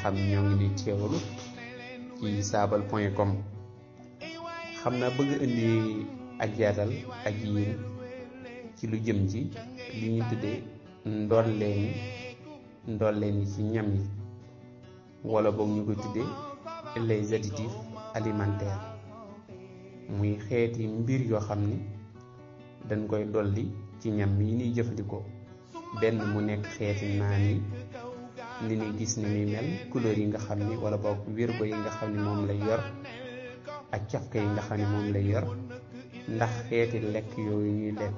xam ñoo ngi di teewlu ci sabal.com. xam naa bëgg indi ak yaatal ak yéen ci lu jëm ci li ñuy tuddee ndolleen yi ci ñam yi, wala boog ñu koy tuddee les additifs alimentaires, muy xeeti mbir yoo xam ni dañ koy dolli ci ñam yi ñuy jëfandikoo. benn mu nekk xeeti naan yi ni ñuy gis ni muy mel, couleur yi nga xam ni wala boog wérgo yi nga xam ni moom lay yor ak cafka yi nga xam ni moom lay yor, ndax xeeti lekk yooyu ñuy lekk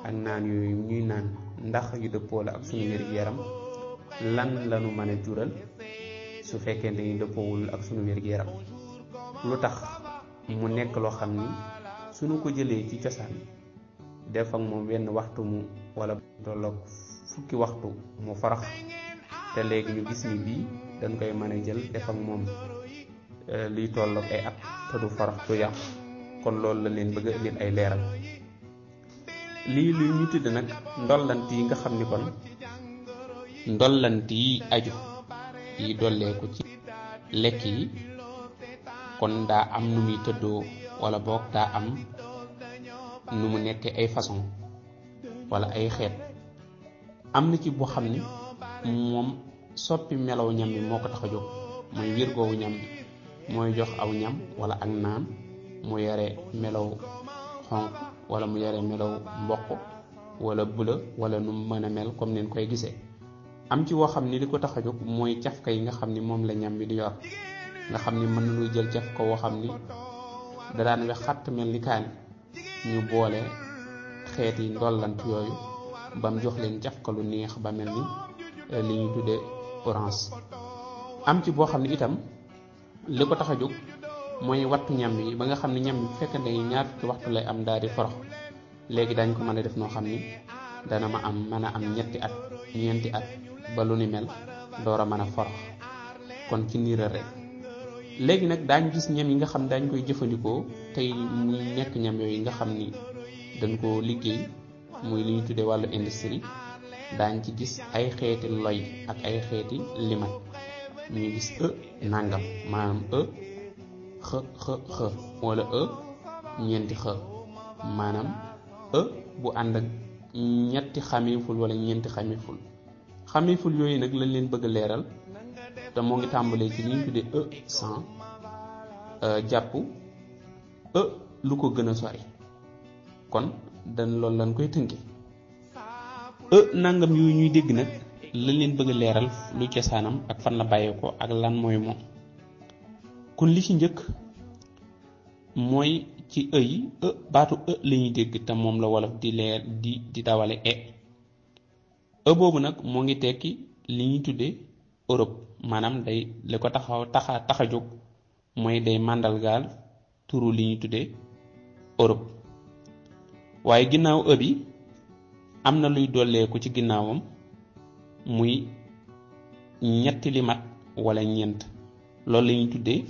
ak naan yooyu ñuy naan ndax yu dëppoo la ak suñu wér-gu-yaram, lan lañu mën a jural su fekkente ni dëppoowul ak suñu wér-gu-yaram. lu tax mu nekk loo xam ni suñu ko jëlee ci cosaan def ak moom wenn waxtu mu wala tolloog fukki waxtu mu farax, te léegi ñu gis ni bii dañ koy mën a jël def ak moom liy tolloog ay at te du farax du yàq. kon loolu la leen bëgg a indil ay leeral. lii lu ñu tudd nag ndollant yi nga xam ni kon ndollant yi aju yi dolleeku ci lekk yi kon daa am nu muy tëddoo, wala boog daa am nu mu nekkee ay façon wala ay xeet. am na ci boo xam ni moom soppi melaw ñam bi moo ko tax a jóg, mooy wirgoowu ñam bi mooy jox aw ñam wala ak naan mu yore melaw xonq wala mu yore melaw mboq wala bula wala nu mu mën a mel comme neen koy gisee. am ci woo xam ni li ko tax a jóg mooy cafka yi nga xam ni moom la ñam bi di yor, nga xam ni mën nañu jël cafka woo xam ni da daan we xatt mel ni kaani, ñu boole xeeti ndollant yooyu bam jox leen cafka lu neex ba mel ni li ñuy tuddee orange. am ci boo xam ne itam li ko tax a jóg mooy wattu ñam yi ba nga xam ne ñam bi bu fekkente ni ñaar fukki waxtu lay am daal di forox, léegi dañ ko mën a def noo xam ni dana mën a am ñetti at ñeenti at ba lu ni mel door a mën a forox, kon ci niiral rek. léegi nag daañ gis ñam yi nga xam dañ koy jëfandikoo tey muy nekk ñam yooyu nga xam ni dañ ko liggéey muy li ñu tuddee wàllu industrie. daañ ci gis ay xeeti loy ak ay xeeti limat, ñuy gis nangam maanaam x wala ñeenti x maanaam bu ànd ak ñetti xamiful wala ñeenti xamiful yooyu nag lañ leen bëgg a leeral, te moo ngi tàmbalee ci li ñu tuddee E100 jàpp lu ko gën a sori. kon dañ loolu lañ koy tënke nangam yooyu ñuy dégg nag lañ leen bëgg a leeral lu cosaanam ak fan la bàyyeekoo ak lan mooy moom. kon li ci njëkk mooy ci yi baatu la ñuy dégg te moom la wolof di leer di dawale boobu nag moo ngi tekki li ñuy tuddee Europe, maanaam day li ko tax a jóg mooy day màndargaal turu li ñuy tuddee Europe. waaye ginnaaw bi am na luy dolleeku ci ginnaawam muy ñetti limat wala ñeent, loolu la ñuy tuddee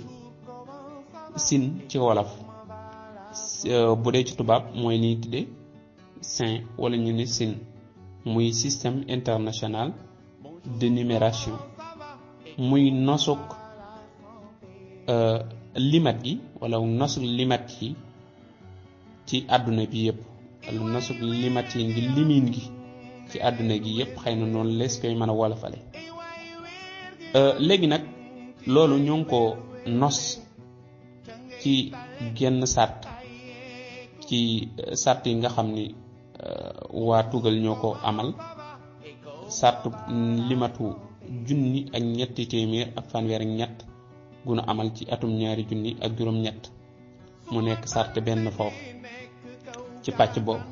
sin ci wolof. bu dee ci tubaab mooy li ñuy tuddee sin wala ñu ne sin, muy système international de numération, muy nosuk limat gi wala nosuk limat yi ci àdduna bi yëpp, wala nosuk limat yi ngi limin gi ci àdduna gi yëpp, xëy na noonu lees koy mën a wolofale. léegi nag loolu ñoo ngi ko nos ci genn sart ci sart yi nga xam ni waa tugal ñoo ko amal, sartu limatu 1753 gunu amal ci atum 2007 mu nekk sart benn foofu ci pàcc boobu.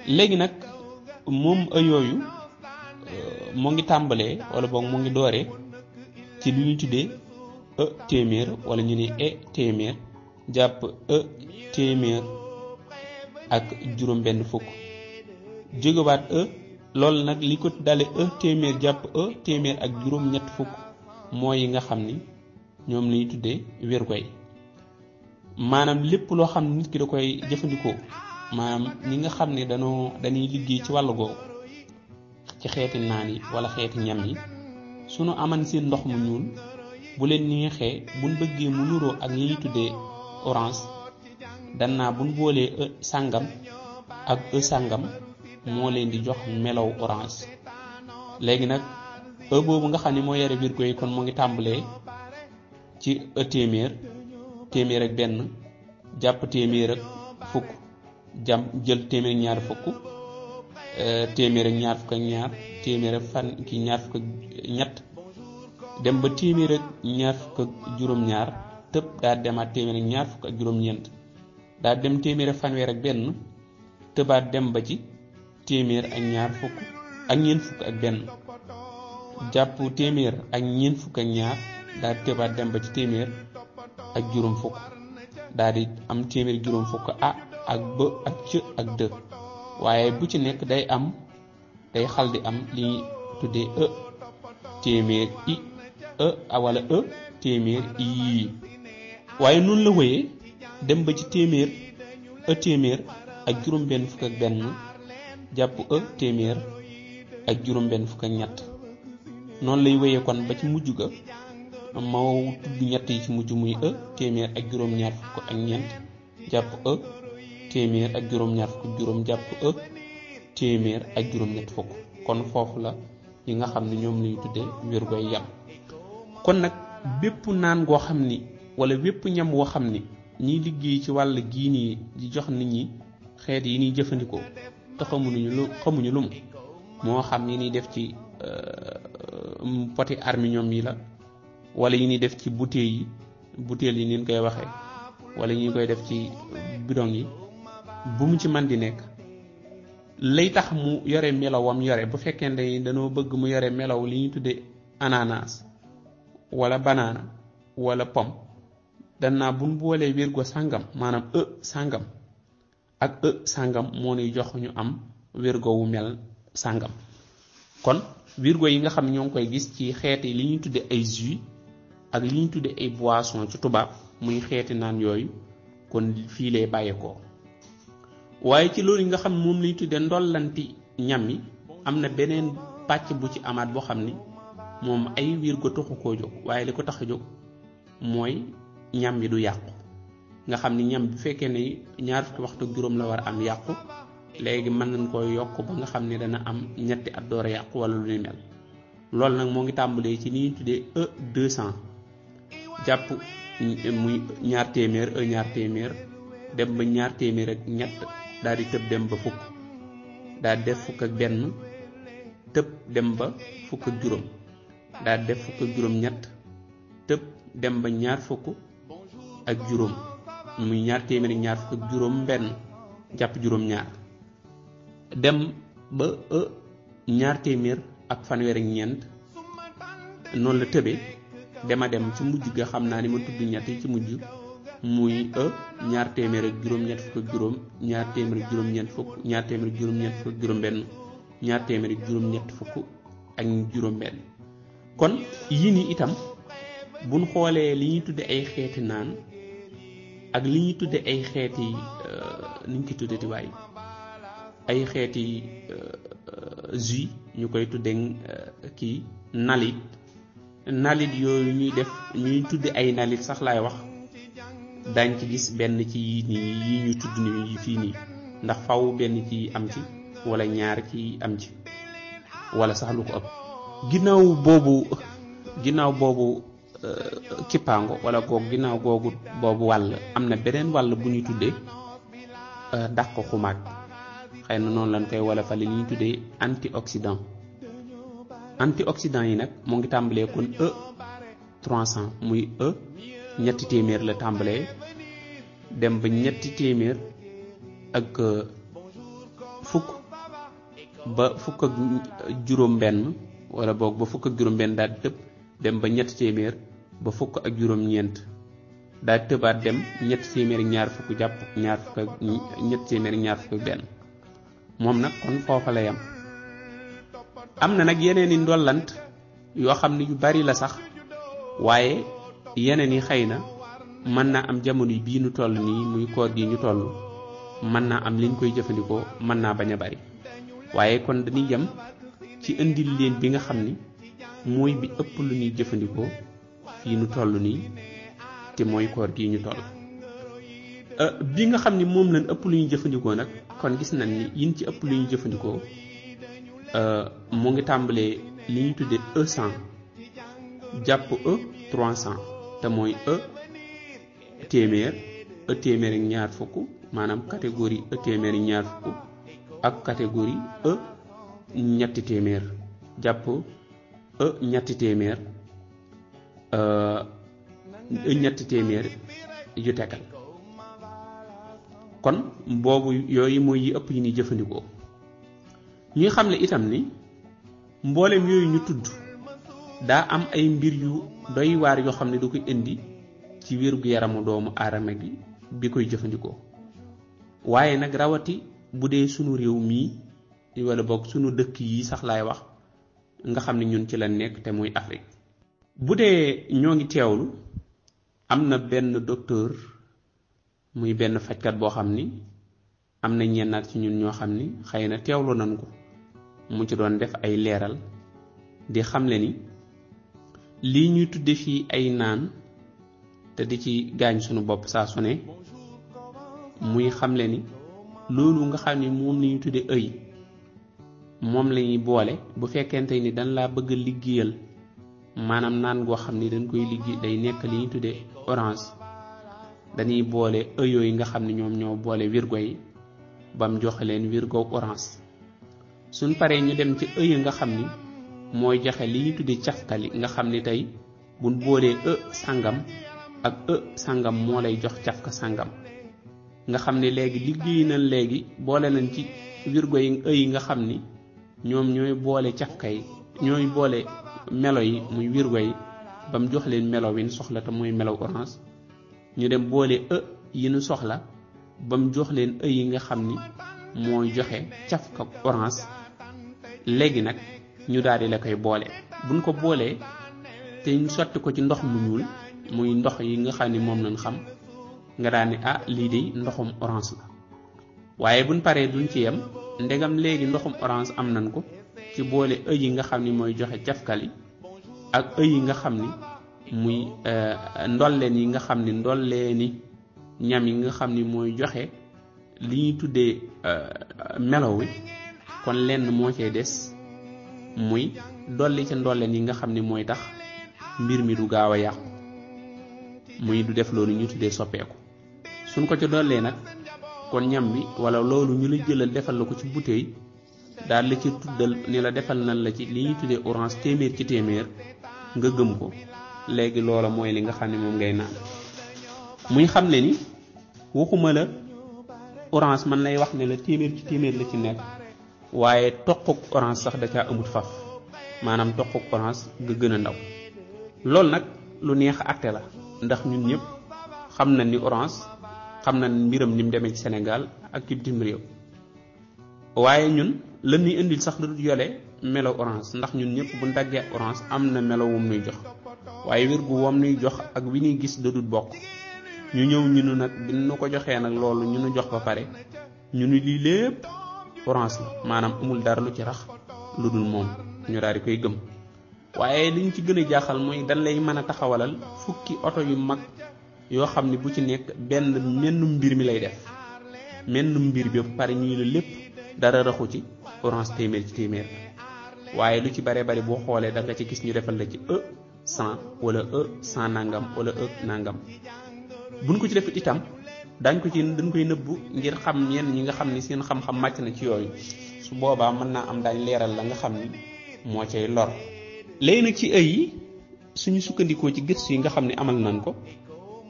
léegi nag moom yooyu moo ngi tàmbalee wala boog mu ngi dooree ci lu ñu tuddee téeméer wala ñu ne téeméer jàpp téeméer ak juróom benn fukk jógewaat loolu nag li ko dale téeméer jàpp téeméer ak juróom ñett fukk mooy yi nga xam ni ñoom lañuy tuddee wérgoy. maanaam lépp loo xam ne nit ki da koy jëfandikoo, maanaam ñi nga xam ne dañuy liggéey ci wàllu googu ci xeeti naan yi wala xeeti ñam yi, sunu aman seen ndox mu ñuul bu leen neexee buñ bëggee mu nuroo ak li ñuy tuddee orange dan naa buñ boolee e sàngam ak e sàngam moo leen di jox melaw orange. léegi nag e boobu nga xam ne moo yore virgule yi kon mu ngi tàmbalee ci e téeméer ak benn jàpp téeméer ak fukk jël téeméer ak ñaar fukk téeméer ak ñaar fukk ak ñaar téeméer ak ñaar fukk ak ñett dem ba téeméer ak ñaar fukk ak juróom-ñaar tëb daa demaat téeméer ak ñaar fukk ak juróom-ñeent daa dem téeméer ak fanweer ak benn tëbaat dem ba ci téeméer ak ñaar fukk ak ñeent fukk ak benn jàpp téeméer ak ñeent fukk ak ñaar daa tëbaat dem ba ci téeméer ak juróom fukk daa di am téeméer juróom fukk a ak b ak c ak d waaye bu ci nekk day xal di am li ñuy tuddee e téeméer i wala e téeméer i waaye noonu la wéyee dem ba ci téeméer ak juróom benn fukk ak benn jàpp téeméer ak juróom benn fukk ak ñett noonu lay wéyee kon ba ci mujj ga moo tudd ñett yi ci mujj muy téeméer ak juróom ñaar fukk ak ñeent jàpp téeméer ak juróom ñaar fukk ak juróom jàpp téeméer ak juróom ñett fukk kon foofu la yi nga xam ne ñoom lañu tuddee wirgoy yam. kon nag bépp naan goo xam ni wala bépp ñam woo xam ni ñiy liggéey ci wàll gii nii di jox nit ñi xeet yi ñuy jëfandikoo te xamuñu lum moo xam yi ñuy def ci poti arminium yi la wala yi ñuy def ci butéel yi ni koy waxee wala ñu koy def ci bidon yi bu mu ci man di nekk lay tax mu yore melawam yore bu fekkee ne dañoo bëgg mu yore melaw li ñuy tuddee ananas wala banana wala pomme danaa buñ boolee wirgo sàngam maanaam sàngam ak sàngam moo ñuy jox ñu am wirgo wu mel sàngam. kon wirgo yi nga xam ñoo ngi koy gis ci xeeti li ñuy tuddee ay jus ak li ñuy tuddee ay boisson ci tubaab muy xeeti naan yooyu kon fii lay bàyyeekoo. waaye ci loolu yi nga xam moom lañu tuddee ndollanti ñam yi am na beneen pàcc bu ci amaat boo xam ni moom ay wirgo taxu koo jóg waaye li ko tax a jóg mooy ñam yi du yàqu nga xam ni ñam bu fekkee ne ñaar fukki waxtu juróom la war a am yàqu léegi mën nañ koo yokk ba nga xam ne dana am ñetti at door a yàqu wala lu ni mel. loolu nag moo ngi tàmbalee ci ni ñuy tuddee E200 jàpp muy ñaar téeméer dem ba ñaar téeméer ak ñett daal di tëb dem ba fukk daal di def fukk ak benn tëb dem ba fukk ak juróom daal di def fukk ak juróom ñett tëb dem ba ñaar fukk ak juróom muy ñaar téeméer ak ñaar fukk ak juróom benn jàpp juróom ñaar dem ba ñaar téeméer ak fanweer ak ñeent noonu la tëbee dema dem ci mujj ga xam naa ni ma tudd ñett yi ci mujj muy ñaar téeméer ak juróom ñett fukk ak juróom ñaar téeméer ak juróom ñeent fukk ñaar téeméer ak juróom ñett fukk ak juróom benn ñaar téeméer ak juróom ñett fukk ak juróom benn. kon yii nii itam buñ xoolee li ñuy tudde ay xeeti naan ak li ñuy tudde ay xeeti niñ ko tuddati waay ay xeeti jus ñu koy tudde kii nalit yooyu ñuy tudde ay nalit sax laay wax dañ ci gis benn ci yii nii yi ñu tudd ni fii nii ndax faw benn ci am ci wala ñaar ci am ci wala sax lu ko ëpp ginnaaw boobu kippaango wala ginnaaw googu boobu wàll am na beneen wàll bu ñuy tuddee dàq xumaag xëy na noonu lañ koy wala fa li ñuy tuddee antioxydant yi nag moo ngi tàmbalee kon E300 muy ñetti téeméer la tàmbalee dem ba ñetti téeméer ak fukk ba fukk ak juróom benn wala boog ba fukk ak juróom benn daal di tëb dem ba ñetti téeméer ba fukk ak juróom ñeent daal di tëbaat dem ñetti téeméer ak ñaar fukk jàpp ñetti téeméer ak ñaar fukk ak benn moom nag kon foofa la yam. am na nag yeneen i ndollant yoo xam ne yu bari la sax waaye yeneen yi xëy na mën naa am jamono bii ñu toll nii muy koor gi ñu toll mën naa am liñ koy jëfandikoo mën naa bañ a bari waaye kon dañuy yem ci indil leen bi nga xam ni mooy bi ëpp lu ñuy jëfandikoo fii nu toll nii te mooy koor gii ñu toll. bi nga xam ni moom lañ ëpp lu ñuy jëfandikoo nag kon gis nañ ni yin ci ëpp lu ñuy jëfandikoo mu ngi tàmbalee li ñu tuddee E100 jàpp E300 te mooy téeméer téeméer ak ñaar fukk maanaam catégorie téeméer ak ñaar fukk ak catégorie ñetti téeméer jàpp ñetti téeméer ñetti téeméer yu tegal. kon boobu yooyu mooy yi ëpp yi ñuy jëfandikoo ñuy xam ne itam ni mboolem yooyu ñu tudd daa am ay mbir yu doy waar yoo xam ne du koy indi ci wér gu yaramu doomu aadama gi bi koy jëfandikoo waaye nag rawati bu dee sunu réew mii wala boog sunu dëkk yi sax laay wax nga xam ne ñun ci la nekk te muy Afrique. bu dee ñoo ngi teewlu am na benn docteur muy benn fajkat boo xam ni am na ñennaat ci ñun ñoo xam ni xëy na teewlu nañ ko mu ci doon def ay leeral di xamle ni lii ñuy tudde fii ay naan te di ci gaañ sunu bopp saa su ne muy xamle ni loolu nga xam ni moom la ñuy tudde ëy moom la ñuy boole bu fekkente ni dañ laa bëgg a liggéeyal maanaam naan goo xam ni dañ koy liggéey day nekk li ñuy tudde orange dañuy boole ëyoo yi nga xam ne ñoom ñoo boole wirgo yi bam joxe leen wirgo orange suñ paree ñu dem ci ëy nga xam ni mooy joxe li ñuy tudde cafkali nga xam ni tey buñ boolee sangam ak sangam moo lay jox cafka sangam nga xam ni léegi liggéey nañ léegi boole nañ ci wirgo yi ëy nga xam ni ñoom ñooy boole cafka yi ñooy boole melo yi muy wirgo yi bam jox leen melo wi ñu soxla te mooy melo orange ñu dem boole yi ñu soxla bam jox leen yi nga xam ni mooy joxe cafka orange léegi nag ñu daal di la koy boole buñ ko boolee te ñu sotti ko ci ndox mu ñuul muy ndox yi nga xam ni moom lañ xam nga daal ni lii de ndoxum orange la waaye buñ paree duñ ci yem ndegam léegi ndoxum orange am nañ ko ci boole yi nga xam ni mooy joxe cafkali ak yi nga xam ni muy ndolleen yi nga xam ni ndolleeni ñam yi nga xam ni mooy joxe li ñuy tuddee melo wi kon lenn moo cay des muy dolli ca ndolleen yi nga xam ni mooy tax mbir mi du gaaw a yàqu muy du def loolu ñu tuddee soppeeku suñ ko ca dollee nag kon ñam bi wala loolu ñu la jëlal defal la ko ci bouteille daal la ci tuddal ni la defal nañ la ci li ñuy tuddee orange téeméer ci téeméer nga gëm ko léegi loola mooy li nga xam ne moom ngay naan muy xam ne ni waxuma la orange man lay wax ne la téeméer ci téeméer la ci nekk waaye toquk orange sax da caa amut faf maanaam toquk orange nga gën a ndaw loolu nag lu neex a àtte la ndax ñun ñëpp xam na ni orange xam na mbiram ni mu demee ci Sénégal ak ci bitim réew waaye ñun lan ñuy indil sax lu yole melo orange ndax ñun ñëpp bu daggee orange am na melo wum nuy jox waaye wér gu wam nuy jox ak wi ñuy gis da dul bokk ñu ñëw ñu nu nag bi nu ko joxee nag loolu ñu nu jox ba pare ñu ni lii lépp orange la maanaam amul dara lu ci rax lu dul moom ñu daal di koy gëm waaye liñ ci gën a jaaxal mooy dañ lay mën a taxawalal fukki oto yu mag yoo xam ne bu ci nekk menn mbir mi lay def menn mbir bi ba pare ñuy la lépp dara raxu ci orange téeméer ci téeméer waaye lu ci bare bari boo xoolee da nga ci gis ñu defal la ci 100 wala 100 nangam wala nangam buñ ko ci def itam dañ koy nëbbu ngir xam yenn ñi nga xam ni seen xam-xam màcc na ci yooyu su boobaa mën naa am daañ leeral la nga xam ni moo cay lor léegi nag ci yi suñu sukkandikoo ci gëstu yi nga xam ne amal nañ ko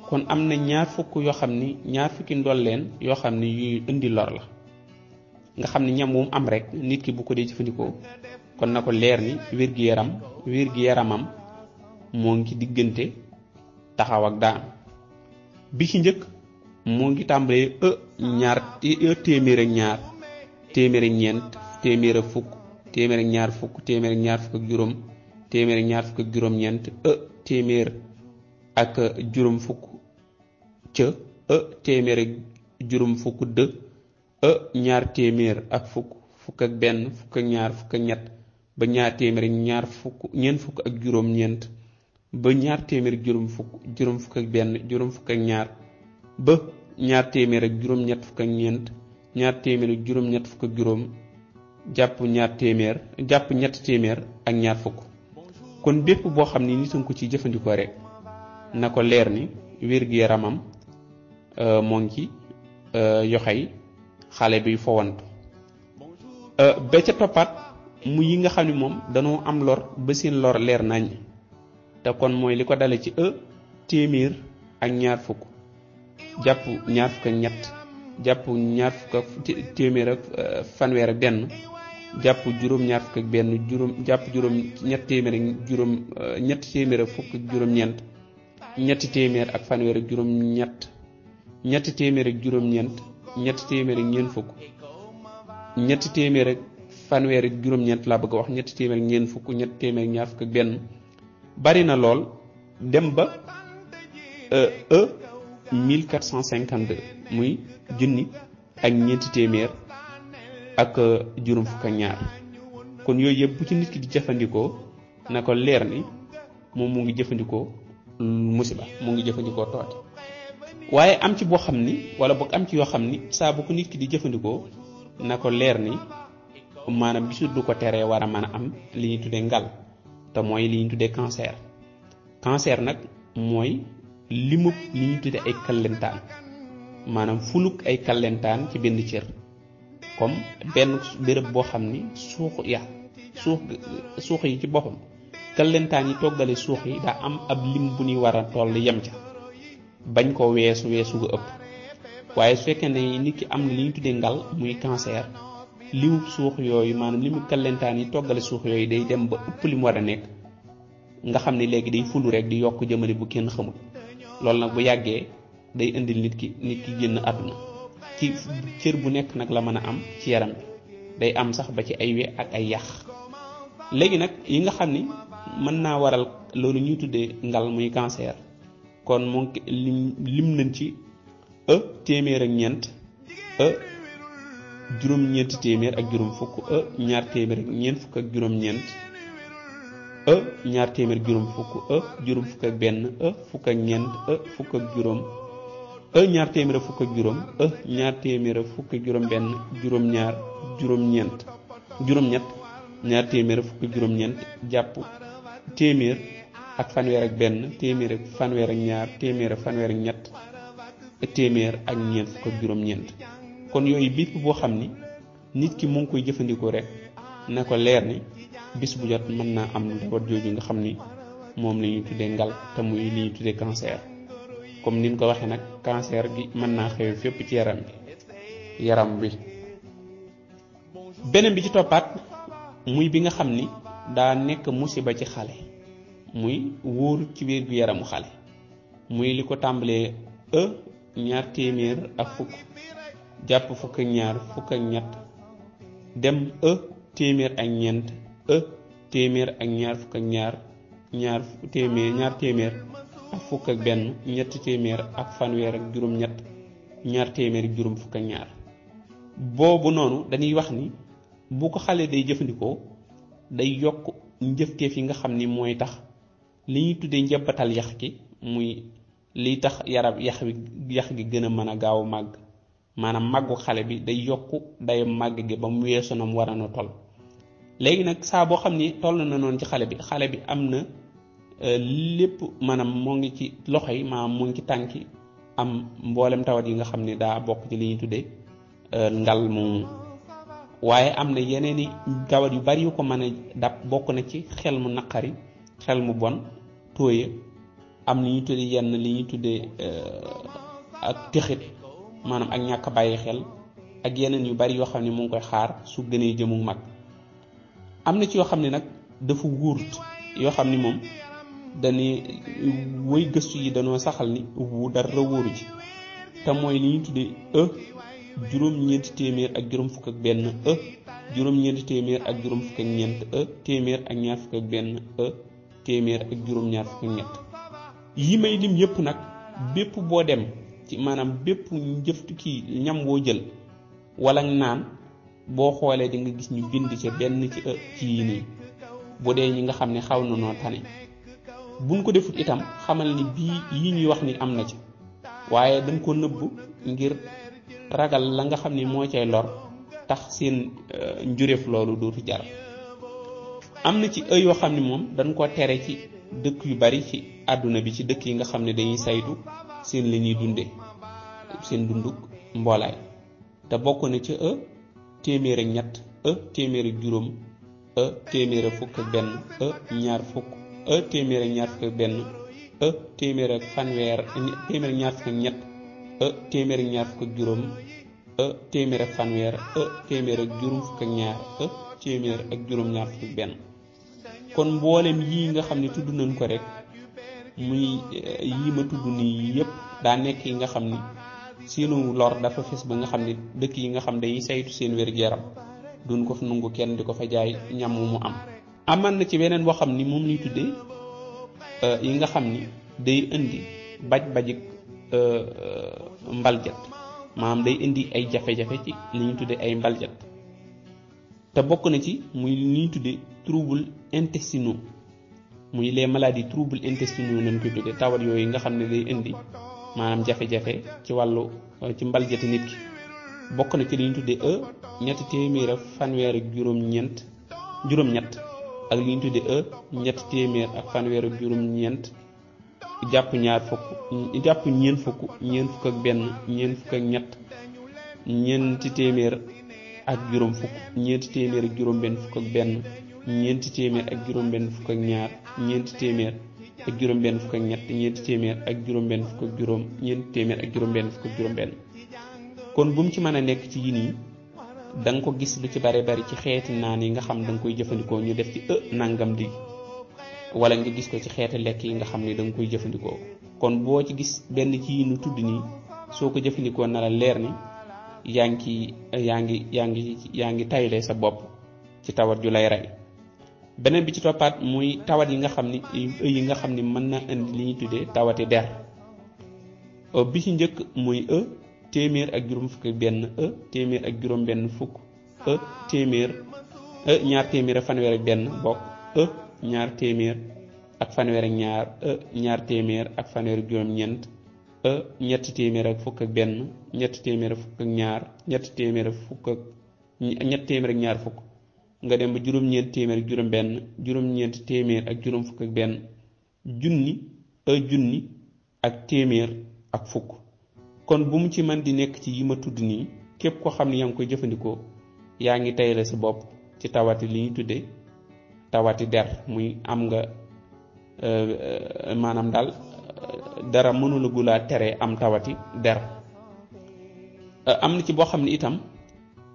kon am na ñaar fukki ndolleen yoo xam ni yuy indi lor la nga xam ni ñam wu mu am rek nit ki bu ko dee jëfandikoo kon na ko leer ni wér-gi-yaramam moo ngi ci diggante taxaw ak daan bi ci njëkk moo ngi tàmbalee téeméer ak ñaar téeméer ak ñeent téeméer ak fukk téeméer ak ñaar fukk téeméer ak ñaar fukk ak juróom téeméer ak ñaar fukk ak juróom-ñeent téeméer ak juróom fukk ca téeméer ak juróom fukk ñaar téeméer ak fukk ak benn fukk ak ñaar fukk ak ñett ba ñaar téeméer ak ñeent fukk ak juróom-ñeent ba ñaar téeméer ak juróom fukk ak benn juróom fukk ak ñaar ba ñaar téeméer ak juróom-ñett fukk ak ñeent ñaar téeméer ak juróom-ñett fukk ak juróom jàpp ñett téeméer ak ñaar fukk. kon bépp boo xam ni nit ko ci jëfandikoo rek na ko leer ni wér-gu-yaramam moo ngi ci yoxay xale bi fowantu. ba ca toppaat mu yi nga xam ni moom danoo am lor ba seen lor leer nañ te kon mooy li ko dale ci téeméer ak ñaar fukk jàpp ñaar fukk ak ñett jàpp ñaar fukk ak téeméer ak fanweer ak benn jàpp juróom ñaar fukk ak benn jàpp juróom ñett téeméer ak juróom ñetti téeméer ak fukk ak juróom-ñeent ñetti téeméer ak fanweer ak juróom-ñett ñetti téeméer ak juróom-ñeent ñetti téeméer ak ñeent fukk ñetti téeméer ak fanweer ak juróom-ñeent laa bëgg a wax ñetti téeméer ak ñeent fukk ñetti téeméer ak ñaar fukk ak benn bari na lool dem ba 1452 muy junni ak ñeenti téeméer ak juróom fukk ak ñaar kon yooyu yëpp bu ci nit ki di jëfandikoo na ko leer ni moom mu ngi jëfandikoo musiba mu ngi jëfandikoo toote. waaye am ci boo xam ni wala boog am ci yoo xam ni saa bu ko nit ki di jëfandikoo na ko leer ni maanaam bisu du ko teree war a mën a am li ñuy tuddee ngal te mooy li ñuy tuddee cancer nag mooy limub li ñuy tuddee ay kallentaan maanaam fuluk ay kallentaan ci benn cër comme benn béréb boo xam ni suux yi ci boppam kallentaan yi toggale suux yi daa am ab lim bu ñuy war a toll yem ca bañ ko weesu ga ëpp. waaye su fekkee ne nit ki am na li ñu tuddee ngal muy cancer limu suux yooyu maanaam limu kallentaan yi toggale suux yooyu day dem ba ëpp li mu war a nekk nga xam ne léegi day fulu rek di yokk jëmale bu kenn xamul loolu nag bu yàggee day indil nit ki génn àdduna ci cër bu nekk nag la mën a am ci yaram bi day am sax ba ci ay we ak ay yax. léegi nag yi nga xam ni mën naa waral loolu ñuy tuddee ngal muy cancer kon moom lim nañ ci téeméer ak ñeent juróom-ñeenti téeméer ak juróom fukk ñaar téeméer ak ñeent fukk ak juróom-ñeent ñaar téeméer juróom fukk juróom fukk ak benn fukk ak ñeent fukk ak juróom ñaar téeméer ak fukk ak juróom ñaar téeméer ak fukk ak juróom benn juróom-ñaar juróom-ñeent juróom-ñett ñaar téeméer ak fukk ak juróom-ñeent jàpp téeméer ak fanweer ak benn téeméer ak fanweer ak ñaar téeméer ak fanweer ak ñett téeméer ak ñeent fukk ak juróom-ñeent. kon yooyu bépp boo xam ni nit ki mu ngi koy jëfandikoo rek na ko leer ni bis bu jot mën naa am ndawat jooju nga xam ni moom la ñuy tuddee ngal te muy li ñuy tuddee cancer. comme ni ñu ko waxee nag cancer gi mën naa xew fépp ci yaram bi. beneen bi ci toppaat muy bi nga xam ni daa nekk musiba ci xale muy wóor ci wér gu yaramu xale muy li ko tàmbalee ñaar téeméer ak fukk jàpp fukk ak ñaar fukk ak ñett dem téeméer ak ñeent téeméer ak ñaar fukk ak ñaar téeméer ak fukk ak benn ñetti téeméer ak fanweer ak juróom-ñett ñaar téeméer ak juróom fukk ak ñaar. boobu noonu dañuy wax ni bu ko xale day jëfandikoo day yokk njëfteef yi nga xam ni mooy tax li ñuy tuddee njëbbatal yax gi muy liy tax yax gi gën a mën a gaaw màgg maanaam màggu xale bi day yokk day màgg gi ba mu weesu na mu war a toll. léegi nag saa boo xam ni toll na noonu ci xale bi am na lépp maanaam moo ngi ci loxo yi maanaam moo ngi ci tànki am mboolem tawat yi nga xam ni daa bokk ci li ñuy tuddee ngal moomu. waaye am na yeneeni tawat yu bari yu ko mën a dab bokk na ci xel mu naqari xel mu bon tóoye am li ñuy tuddee yenn li ñuy tuddee ak texit maanaam ak ñàkk bàyyi xel ak yeneen yu bari yoo xam ne mu ngi koy xaar su gënee jëmu mag. am na ci yoo xam ne nag dafa wóorut yoo xam ni moom dañuy woy gëstu yi dañoo saxal ni wu dara wóoru ci te mooy li ñuy tuddee juróom-ñeenti téeméer ak juróom fukk ak benn juróom-ñeenti téeméer ak juróom fukk ak ñeent téeméer ak ñaar fukk ak benn téeméer ak juróom-ñaar fukk ak ñett. yi may lim yëpp nag bépp boo dem ci maanaam bépp njëftu kii ñam woo jël wala naan boo xoolee di nga gis ñu bind ca benn ci yii nii bu dee ñi nga xam ne xaw na noo tane buñ ko defut itam xamal ni bii yi ñuy wax ni am na ci waaye dañ ko nëbb ngir ragal la nga xam ni moo cay lor tax seen njuréef loolu dootu jar. am na ci yoo xam ne moom dañ ko tere ci dëkk yu bari ci àdduna bi ci dëkk yi nga xam ne dañuy saytu seen li ñuy dunde seen dunduk mboolaay te bokk na ci téeméer ak ñett téeméer ak juróom téeméer ak fukk ak benn ñaar fukk téeméer ak ñaar fukk ak benn téeméer ak fanweer téeméer ak ñaar fukk ak ñett téeméer ak ñaar fukk ak juróom téeméer ak fanweer téeméer ak juróom fukk ak ñaar téeméer ak juróom ñaar fukk ak benn. kon mboolem yii nga xam ne tudd nañ ko rek muy yii ma tudd nii yëpp daa nekk yi nga xam ni seenu lor dafa fes ba nga xam ne dëkk yi nga xam dañuy saytu seen wér-gu-yaram duñ ko fa nungu kenn di ko fa jaay ñam mu am. aman na ci beneen boo xam ni moom lañuy tuddee yi nga xam ni day indi baj-bajik mbaljat maanaam day indi ay jafe-jafe ci li ñuy tuddee ay mbaljat te bokk na ci muy li ñuy tuddee troubles intestinaux muy les maladies troubles intestinaux lañ koy tuddee tawat yooyu nga xam ne day indi maanaam jafe-jafe ci wàllu ci mbaljati nit ki bokk na ci li ñuy tuddee ñetti téeméer ak fanweer ak juróom-ñett ak li ñu tuddee ñetti téeméer ak fanweer ak juróom-ñeent jàpp ñaar fukk jàpp ñeent fukk ak benn ñeent fukk ak ñett ñeenti téeméer ak juróom fukk ñeenti téeméer ak juróom benn fukk ak benn ñeenti téeméer ak juróom benn fukk ak ñaar ñeenti téeméer ak juróom benn fukk ak ñett ñeenti téeméer ak juróom benn fukk ak juróom ñeenti téeméer ak juróom benn fukk ak juróom benn. kon bu mu ci mën a nekk ci yi nii da nga ko gis lu ci bari bari ci xeeti naan yi nga xam da nga koy jëfandikoo ñu def ci nangam di wala nga gis ko ci xeeti lekk yi nga xam ne da nga koy jëfandikoo kon boo ci gis benn ci yi nu tudd nii soo ko jëfandikoo na la leer ni yaa ngi tayle sa bopp ci tawat ju lay rey. beneen bi ci toppaat muy tawat yi nga xam ni mën na indi li ñuy tuddee tawati der bi ci njëkk muy téeméer ak juróom fukk ak benn téeméer ak juróom benn fukk ñaar téeméer ak fanweer ak benn bokk ñaar téeméer ak fanweer ak ñaar ñaar téeméer ak fanweer ak juróom-ñeent ñetti téeméer ak fukk ak benn ñetti téeméer ak fukk ak ñaar ñetti téeméer ak fukk ak ñetti téeméer ak ñaar fukk nga dem ba juróom-ñeent téeméer ak juróom benn juróom-ñeent téeméer ak juróom fukk ak benn junni ak téeméer ak fukk. kon bu mu ci man di nekk ci yi ma tudd nii képp koo xam ne yaa ngi koy jëfandikoo yaa ngi tayle sa bopp ci tawati li ñuy tuddee tawati der muy am nga maanaam daal dara mënula gulaa tere am tawati der. am na ci boo xam ne itam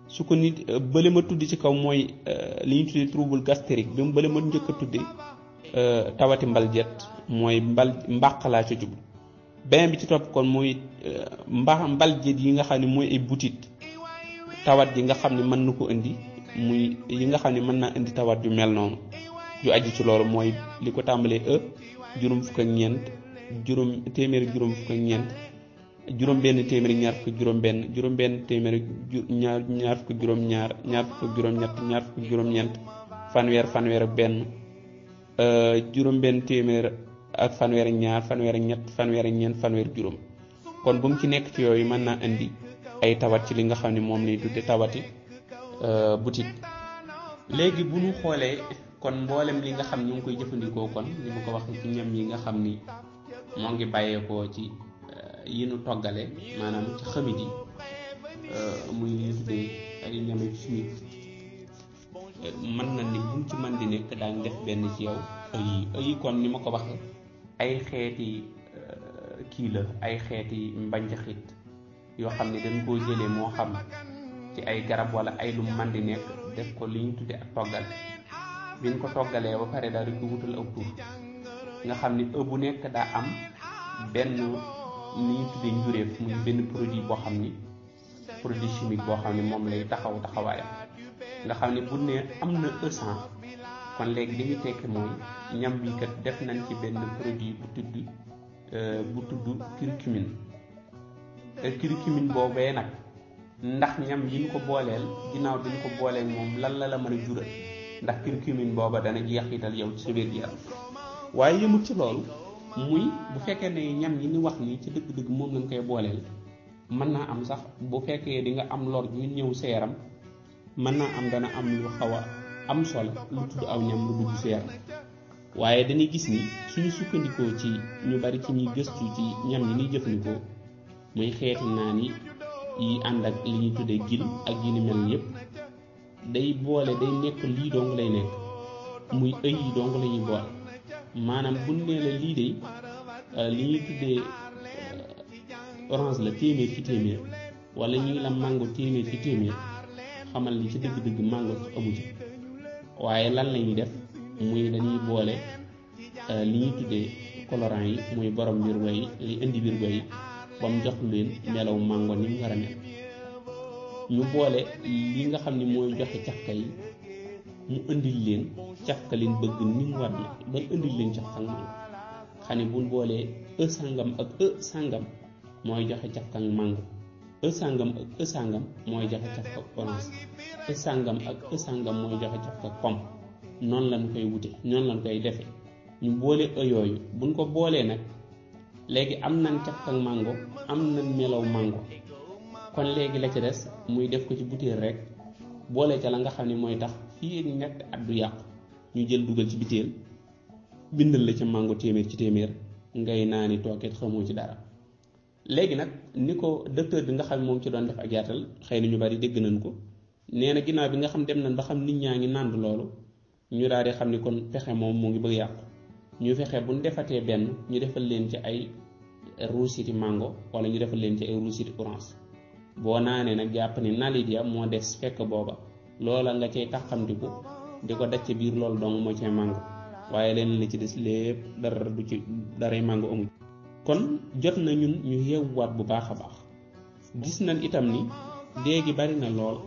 su ko nit bële ma tudd ci kaw mooy li ñuy tuddee trouble gastrique bi mu bële ma njëkk a tuddee tawati mbaljet mooy mbàq laa ca jublu. beneen bi ci topp kon mooy mbaljet yi nga xam ne mooy ay butit tawat yi nga xam ne mën na ko indi muy yi nga xam ne mën naa indi tawat yu mel noonu yu aju ci loolu mooy li ko tàmbalee juróom fukk ak ñeent téeméer juróom fukk ak ñeent juróom benn téeméer ñaar fukk ak juróom benn juróom benn téeméer ñaar fukk ak juróom ñaar ñaar fukk ak juróom ñett ñaar fukk ak juróom ñeent fanweer ak benn juróom benn téeméer ak fanweer ak ñaar fanweer ak ñett fanweer ak ñeent fanweer juróom. kon bu mu ci nekk ci yooyu mën naa indi ay tawat ci li nga xam ne moom lañuy tudde tawati butit. léegi bu ñu xoolee kon mboolem li nga xam ñu ngi koy jëfandikoo kon ni ma ko waxee ci ñam yi nga xam ni moo ngi bàyyeekoo ci yi nu toggale maanaam ci xamit yi muy li ñu tuddee ay ñame chimique mën na ni bu mu ci mën di nekk daañu def benn ci yow yi kon ni ma ko waxee ay xeeti kii la ay xeeti mbanjaxit yoo xam ne dañ koo jëlee moo xam ci ay garab wala ay lu mën di nekk def ko li ñu tuddee ak toggal biñ ko toggalee ba pare daal di ko wutal aw tur nga xam ni bu nekk daa am benn ni ñu tuddee njuréef muy benn produit boo xam ni produit chimique boo xam ni moom lay taxawaayam nga xam ni bu ne am na E100 kon léegi li ñu tekki mooy ñam bi kat def nañ ci benn produit bu tudd curcumine curcumine boobee nag ndax ñam yi ñu ko booleel ginnaaw bi ñu ko booleel moom lan la mën a jural ndax curcumine booba dana jeexital yow ci sa wér-gu-yaram. waaye yëmut ci loolu muy bu fekkee ne ñam yi ni wax ni ci dëgg-dëgg moom lañ koy booleel mën naa am sax bu fekkee di nga am lor yu ñëw sa yaram mën naa am dana am lu xaw a am solo lu tudd aw ñam lu dugg sa yaram. waaye dañuy gis ni suñu sukkandikoo ci ñu bari ci ñuy gëstu ci ñam yi ñuy jëfandikoo muy xeeti naan yi ànd ak li ñuy tuddee gil ak yi ni mel yépp day boole day nekk lii dong lay nekk muy ëy yi dong la ñuy boole. maanaam bu nee la lii de li ñuy tuddee orange la téeméer ci téeméer wala ñuy la mango téeméer ci téeméer xamal ni ci dëgg-dëgg mango amu ci. waaye lan la ñuy def muy dañuy boole li ñuy tuddee colorant yi muy borom wirgo yi li indi wirgo yi ba mu jox leen melaw mango ni mu war a mel. ñu boole li nga xam ni mooy joxe cafka yi mu indil leen cafka leen bëgg ni mu war na ba indil leen cafka ak mango. xam ne buñ boolee sàngam ak sàngam mooy joxe cafka ak mango sàngam ak sàngam mooy joxe cafka ak orange sàngam ak sàngam mooy joxe cafka ak pomme. noonu lañ koy wute noonu lañ koy defee ñu boole yooyu buñ ko boolee nag léegi am nañ cafka ak mango am nañ melaw mango. kon léegi la ci des muy def ko ci butéel rek boole ca la nga xam ne mooy tax fii ak ñett at du yàqu ñu jël dugal ci butéel bindal la ca mango téeméer ci téeméer ngay naani tookeet xamoo ci dara. léegi nag ni ko docteur bi nga xam ne moom ci doon def ak yaatal xëy na ñu bari dégg nañ ko nee na ginnaaw bi nga xam dem nañ ba xam nit ñaa ngi nànd loolu ñu daal di xam ni kon pexe moom mu ngi bëgg yàqu. ñu fexe bu ñu defatee benn ñu defal leen ci ay ruusiti mango wala ñu defal leen ci ay ruusiti orange. boo naanee nag jàpp ni nalit ya moo des fekk booba loola nga cay taxamtiku di ko daj ci biir loolu dong moo cay mango waaye leen la ci des lépp dara du ci daray mango amul. kon jot na ñun ñu yeewuwaat bu baax a baax. gis nañ itam ni léegi bari na lool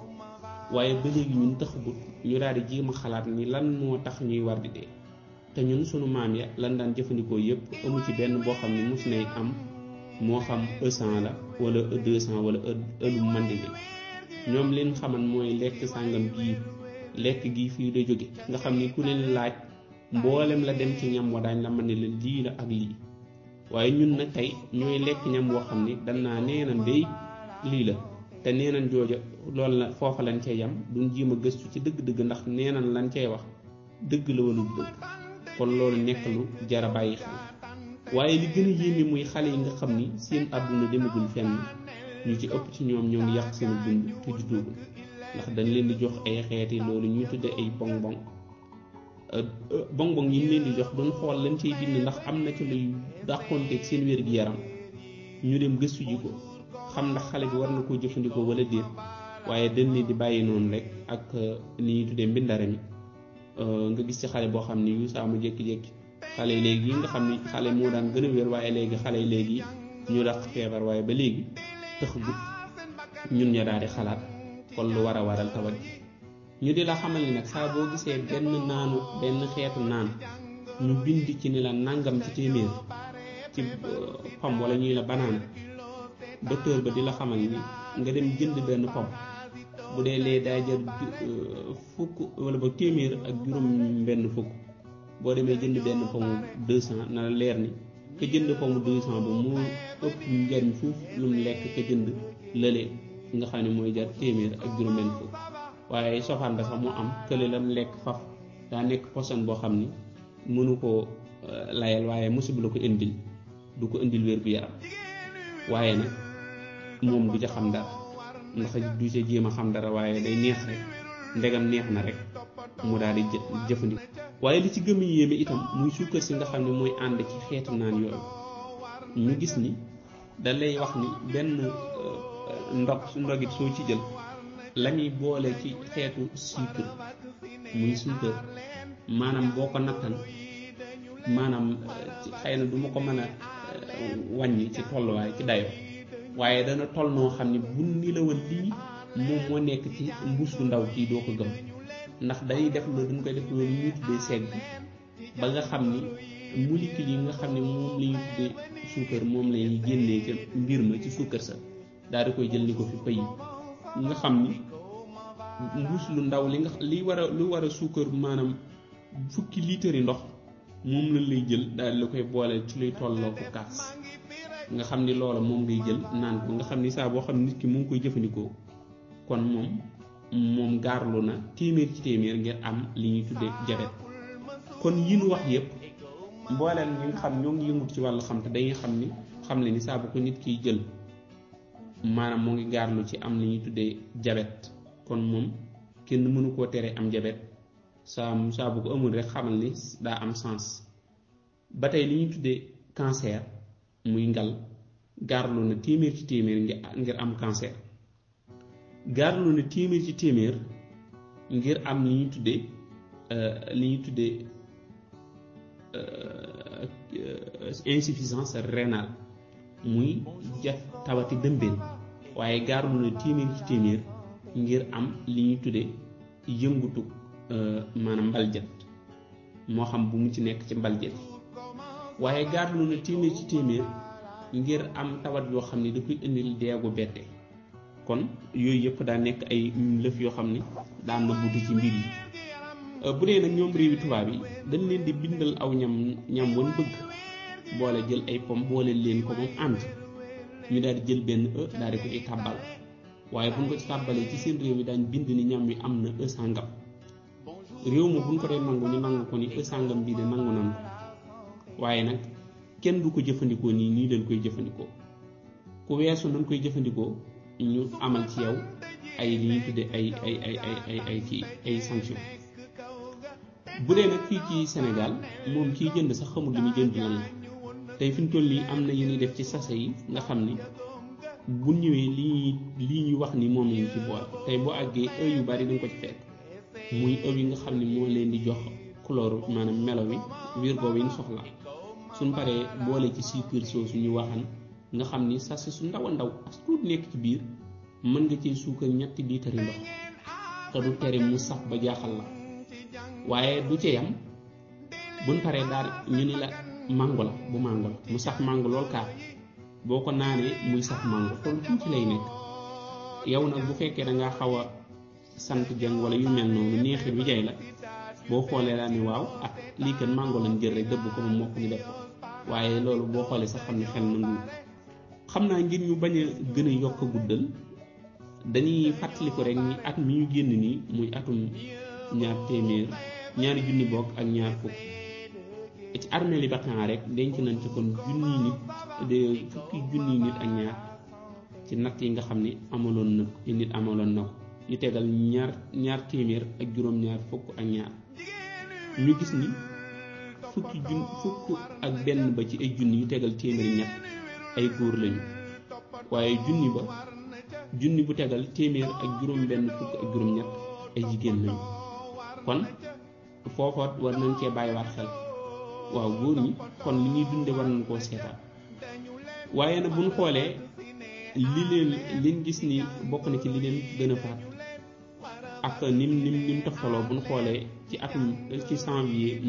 waaye ba léegi ñun taxagut ñu daal di jéem a xalaat ni lan moo tax ñuy war di dee te ñun sunu maam ya lan daan jëfandikoo yépp amu ci benn boo xam ne mos nay am moo xam E100 la wala E200 wala ëlum mandi bi. ñoom leen xaman mooy lekk sàngam gii lekk gii fii da jóge nga xam ni ku leen laaj mboolem la dem ci ñam wa daañ la mën ne la lii la ak lii. waaye ñun nag tey ñooy lekk ñam woo xam ni dan naa neenan day lii la te neenan jooja loolu la foofa lañ cay yam duñ jéem a gëstu ci dëgg-dëgg ndax neenan lañ cay wax dëgg la wala du dëgg. kon loolu nekk lu jara bàyyi xel. waaye li gën a yéeme muy xale yi nga xam ni seen àdduna demagul fenn ñu ci ëpp ci ñoom ñoo ngi yàq seen dund te juddoogul ndax dañ leen di jox ay xeeti loolu ñuy tudde ay bonbon bonbon yi ñu leen di jox doon xool lañ cay bind ndax am na ci luy dàqonteeg seen wér-gi-yaram ñu dem gëstu ji ko xam ndax xale bi war na koo jëfandikoo wala déet. waaye dañ leen di bàyyi noonu rek ak li ñuy tuddee mbindare mi nga gis ci xale boo xam ni yu saa mu jékki-jékki xale yi léegi nga xam ni xale moo daan gën a wér waaye léegi xale yi léegi ñu dàq feebar waaye ba léegi tëx gut ñun ña daal di xalaat kon lu war a waral tawat ji. ñu di la xamal ni nag saa boo gisee benn xeetu naan ñu bind ci ni la nangam ci téeméer ci pom wala ñuy la banaan docteur ba di la xamal ni nga dem jënd benn pom bu dee lee daa jar fukk wala ba téeméer ak juróom benn fukk boo demee jënd benn pomu 200 na la leer ni ka jënd pomu 200 ba moo ëpp njariñ fuuf lu mu lekk ka jënd lële nga xam ne mooy jar téeméer ak juróom benn fukk. waaye sofaan ba sax mu am kële lam lekk faf daa nekk poson boo xam ni mënu koo layal waaye musiba la ko indil du ko indil wér gu yaram. waaye nag moom du ca xam dara ndax du ca jéem a xam dara waaye day neex rek ndegam neex na rek mu daal di jëfandikoo. waaye li ci gëm yéeme itam muy suukar si nga xam ne mooy ànd ci xeetu naan yooyu ñu gis ni da lay wax ni benn ndogit soo ci jël lañuy boole ci xeetu sucre muy suukar maanaam boo ko nattan maanaam xëy na du ma ko mën a wàññi ci tolluwaay ci dayo waaye dana toll noo xam ne bu ni la woon lii moom moo nekk ci mbuus bu ndaw kii doo ko gëm ndax dañuy def loolu dañ koy def loolu ñuy tuddee segg ba nga xam ni molécules yi nga xam ne moom la ñuy tuddee suukar moom la ñuy génnee ca mbir ma ci suukar sa daal di koy jël ni ko fi pëy nga xam ni mbuus lu ndaw li war a suukar maanaam fukki litre yi ndox moom lañ lay jël daal la koy booleel ci luy tolloo ko kaas nga xam ni loola moom ngay jël naan ko nga xam ni saa boo xam nit ki mu ngi koy jëfandikoo kon moom gaarlu na téeméer ci téeméer ngir am li ñuy tuddee jabet. kon yi nu wax yépp mbooleen ñi nga xam ñoo ngi yëngut ci wàllu xam te dañuy xam le ni saa bu ko nit kiy jël maanaam moo ngi gaarlu ci am li ñuy tuddee jabet kon moom kenn mënu koo tere am jabet saa bu ko amul rek xamal ni daa am sens. ba tey li ñuy tuddee cancer muy ngal gaarlu na téeméer ci téeméer ngir am cancer gaarlu na téeméer ci téeméer ngir am li ñuy tuddee insuffisance rénale muy tawati dëmbeen waaye gaarlu na téeméer ci téeméer ngir am li ñuy tuddee yëngutu maanaam mbaljet moo xam bu mu ci nekk ci mbaljet waaye gaarlu na téeméer ci téeméer ngir am tawat yoo xam ne da koy indil deegu bette. kon yooyu yëpp daa nekk ay lëf yoo xam ne daan na buddi ci mbir yi. bu dee nag ñoom réewi tubaab yi dañ leen di bindal aw ñam wan bëgg boole jël ay pom boole leen ko moom ànd ñu daal di jël benn daal di ko ci tàbbal waaye buñ ko ci tàbbalee ci seen réew mi daañ bind ni ñam wi am na sàngam réew ma buñ ko dee nangu ñu nangu ko ni sàngam bii de nangu nan ko waaye nag kenn du ko jëfandikoo nii leen koy jëfandikoo ku weesu nañ koy jëfandikoo ñu amal ci yow ay li ñuy tudde ay sanction. bu dee nag fii ci Sénégal moom kiy jënd sax xamul li muy jënd lan la tey fi mu toll nii am na yu ñuy def ci sachet yi nga xam ni bu ñëwee lii ñuy wax ni moom lañ ci boole tey boo àggee yu bari dañ ko ci fekk muy yi nga xam ni moo leen di jox couleur maanaam melo wi wirgo wi ñu soxla suñ paree boole ci sucre soosu ñu waxan nga xam ni sachet su ndaw a ndaw as tuut nekk ci biir mën nga cee suukar 3 litre ndox te du tere mu saf ba jaaxal la. waaye du ci yam buñ paree daal ñu ni la mango la mu sax mango lool kaa boo ko naanee muy sax mango kon tuuti lay nekk yow nag bu fekkee da ngaa xaw a sant jàng wala yu mel noonu neexit bi jay la boo xoolee daal ni waaw lii kan mango lañ jël rek dëbb ko ba mokk ñu def ko waaye loolu boo xoolee sax xam ne xel nangu xam naa ngir ñu bañ a gën a yokk guddal dañuy fàttali ko rek ni at mi ñu génn nii muy atum 200 junni bokk ak 20 ci armée li Bakhina rek denc nañ ci kon fukki junni nit ak ñaar ci natt yi nga xam ni amaloon na ko ñu tegal ñaar téeméer ak juróom-ñaar fukk ak ñaar ñu gis ni fukk ak benn ba ci ay junni yu tegal téeméeri ñett ay góor lañu waaye junni bu tegal téeméer ak juróom benn fukk ak juróom-ñett ay jigéen lañu kon foofoot war nañ cee bàyyiwaat xel waaw góor ñi kon li ñuy dunde war nañ koo seetaan waaye nag bu ñu xoolee liñ gis ni bokk na ci li leen gën a faat ak nim toftaloo bu ñu xoolee ci atum ci janvier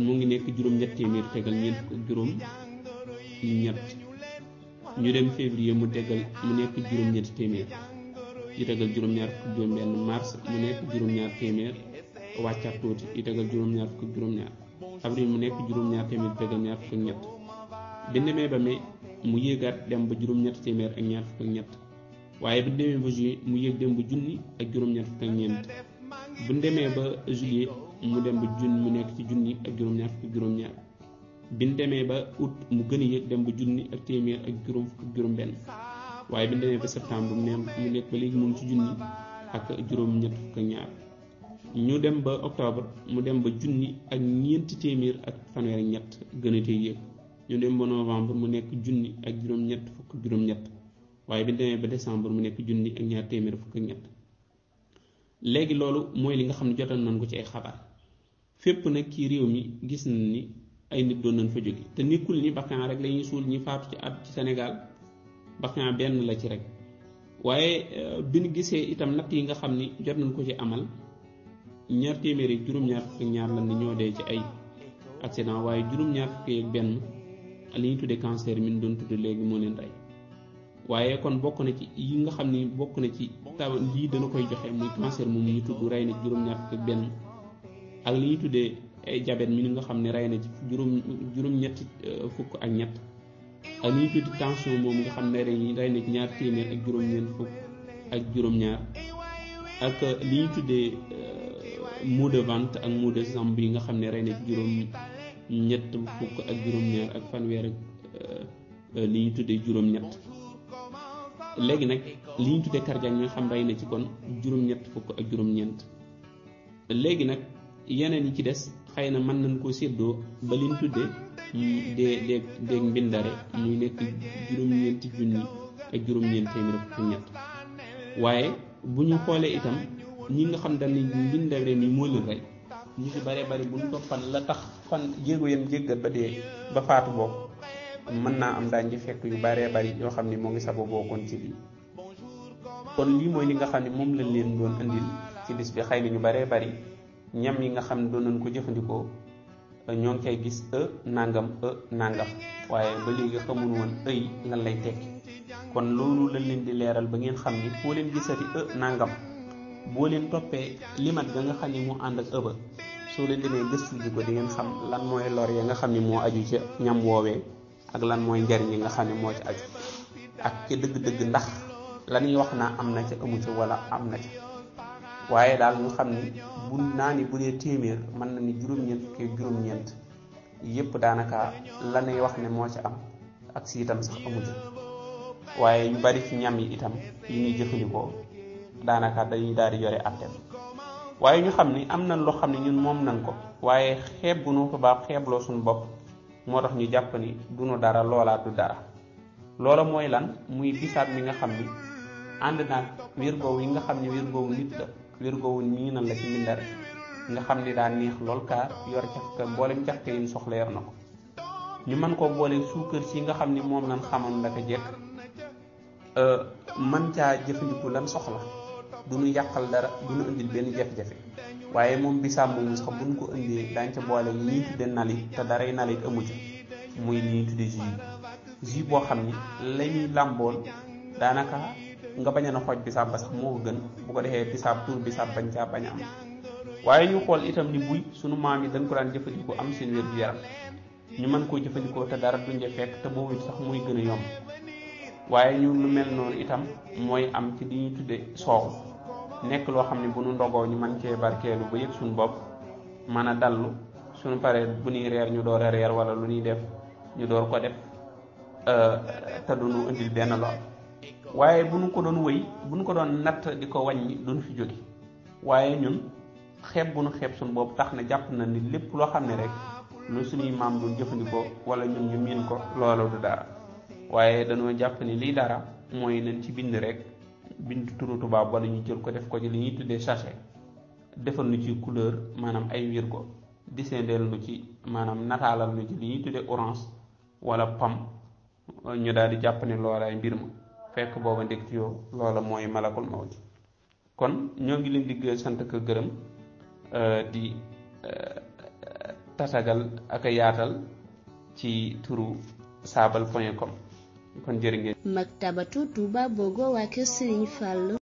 mu ngi nekk juróom-ñett téeméer tegal ñeent fukk ak juróom-ñett ñu dem février mu nekk juróom-ñetti téeméer yu tegal juróom-ñaar fukk ak juróom-benn mars mu nekk juróom-ñaar téeméer wàccaat tuuti yu tegal juróom-ñaar fukk ak juróom-ñaar avril mu nekk juróom-ñaar téeméer tegal ñaar fukk ak ñett bi demee ba mai mu yéegaat dem ba juróom-ñett téeméer ak ñaar fukk ak ñett waaye bu demee ba juillet mu yéeg dem ba junni ak juróom-ñaar fukk ak ñeent bu demee ba juillet mu dem ba mu nekk ci junni ak juróom-ñaar fukk ak juróom-ñaar bi demee ba août mu gën a yéeg dem ba junni ak téeméer ak juróom fukk ak juróom-benn waaye bi demee ba septembre mu nekk ba léegi mu ngi ci junni ak juróom-ñett fukk ak ñaar ñu dem ba octobre mu dem ba junni ak ñeenti téeméer ak fanweer ak ñett gën a tey yéeg ñu dem ba novembre mu nekk junni ak juróom-ñett fukk ak juróom-ñett waaye bi demee ba décembre mu nekk junni ak ñaar téeméer fukk ak ñett léegi loolu mooy li nga xam ne jotoon nañ ko ci ay xabaar fépp nag ci réew mi gis nañ ni ay nit doon nañ fa jóge te nekkul ni Bakhina rek la ñuy suul ñi faatu ci Sénégal Bakhina benn la ci rek waaye bi ñu gisee itam natt yi nga xam ni jot nañ ko ci amal ñaar téeméer ak juróom-ñaar fukk ak ñaar lan ni ñoo dee ci ay accident waaye juróom-ñaar fukk ak benn li ñuy tuddee cancer mi ñu doon tudde léegi moo leen rey waaye kon bokk na ci yi nga xam ni bokk na ci taw lii dana koy joxe muy cancer moom ñu tudd rey na ci juróom-ñaar fukk ak benn ak li ñuy tuddee ay diabète mi nga xam ne rey na ci juróom-ñetti fukk ak ñett ak li ñuy tuddee tension moom nga xam ne rey na ci ñaar téeméer ak juróom-ñeent fukk ak juróom-ñaar ak li ñuy tuddee maux de ventre ak maux de jambe yi nga xam ne rey na ci juróom-ñett fukk ak juróom-ñaar ak fanweer ak li ñuy tuddee juróom-ñett léegi nag li ñuy tuddee cardiaque nga xam rey na ci kon juróom-ñett fukk ak juróom-ñeent léegi nag yeneen yi ci des xëy na mën nañ koo séddoo ba li ñu tuddee dee mbindare muy nekk juróom-ñeenti junni ak juróom-ñeent téeméer ak ñett waaye bu ñu xoolee itam ñi nga xam dañ ne mbindare mi moo leen rey ñu ci bare bari bu ñu toppan la tax fan jéego yam jéggat ba dee ba faatu boobu mën naa am daañ ci fekk yu bare bari yoo xam ni moo ngi sababoo kon ci lii kon lii mooy li nga xam ne moom lañ leen doon andil ci bis bi xëy na ñu bare bari ñam yi nga xam ne doon nañ ko jëfandikoo ñoo ngi koy gis nangam waaye ba léegi xamul woon ëy lan lay tekki kon loolu lañ leen di leeral ba ngeen xam ni foo leen gisati nangam boo leen toppee limat ga nga xam ni moo ànd ak ëba soo leen demee gëstu ji ko di ngeen xam lan mooy lor ya nga xam ni moo aju ca ñam woowee ak lan mooy njariñ yi nga xam ne moo ci aju ak ca dëgg-dëgg ndax la ñuy wax naa am na ca amu ca wala am na ca waaye daal ñu xam ni bu naa ni bu dee téeméer mën na ni juróom-ñeent yépp daanaka la ñuy wax ne moo ci am ak si itam sax amu ca waaye yu bari ci ñam yi itam yi ñuy jëfandikoo daanaka dañuy daal di yore àtteem waaye ñu xam ni am nañ loo xam ne ñun moom nañ ko waaye xeeb bu nu tubaab xeebloo suñu bopp moo tax ñu jàpp ni duñu dara loolaa du dara loola mooy lan muy bisaab mi nga xam ni ànd naag wér goowu yi nga xam ne wér goowu nit la wér goowu ñii nan la ci mbindar nga xam ni daa neex lool kaar yor cafka mboolem cafka yi soxla yor na ko ñu mën koo boole suukar si nga xam ni moom lan xamoon la ko jekk man caa jëfandiku lan soxla du ñu yàqal dara du ñu indil benn jafe-jafe waaye moom bisaab moomu sax buñ ko indee daañ ca boole yi ñuy tudde nalit te daray nalit amu ca muy li ñuy tudde jus boo xam ni lañuy làmbool daanaka nga bañ a xooj bisaab ba sax moo ko gën bu ko defee bisaab tur bisaab bañ caa bañ a am waaye ñu xool itam ni buy sunu maam yi dañ ko daan jëfandikoo am seen wér gu yaram ñu mën koo jëfandikoo te dara duñ ca fekk te boobu sax muy gën a yomb waaye ñu lu mel noonu itam mooy am ci li ñuy tudde soow nekk loo xam ne bu nu ndogoo ñu mën cee barkeelu ba yëg suñu bopp mën a dallu suñu paree bu ñuy reer ñu door a reer wala lu ñuy def ñu door ko def te duñu indil benn lool waaye bu nu ko doon wëy bu nu ko doon natt di ko wàññi duñu fi jóge waaye ñun xeeb bu nu xeeb suñu bopp tax na jàpp na ni lépp loo xam ne rek lu suñuy maam doon jëfandikoo wala ñun ñu miin ko loolu du dara waaye dañoo jàpp ni lii dara mooy nañ ci bind rek bind turu tubaab wala ñu jël ko def ko ci li ñuy tuddee sachet defal nu ci couleur maanaam ay wirgo desendeel nu ci maanaam nataalal nu ci li ñuy tuddee orange wala pomme ñu daal di jàpp ne loolaay mbir ma fekk booba ndek ci yow loola mooy malakul mawti kon ñoo ngi leen di sant ko gërëm di tatagal ak a yaatal ci turu sabal.com kon jërë ngeen. Maktabatu Touba Bogo waa kër Serigne Fallou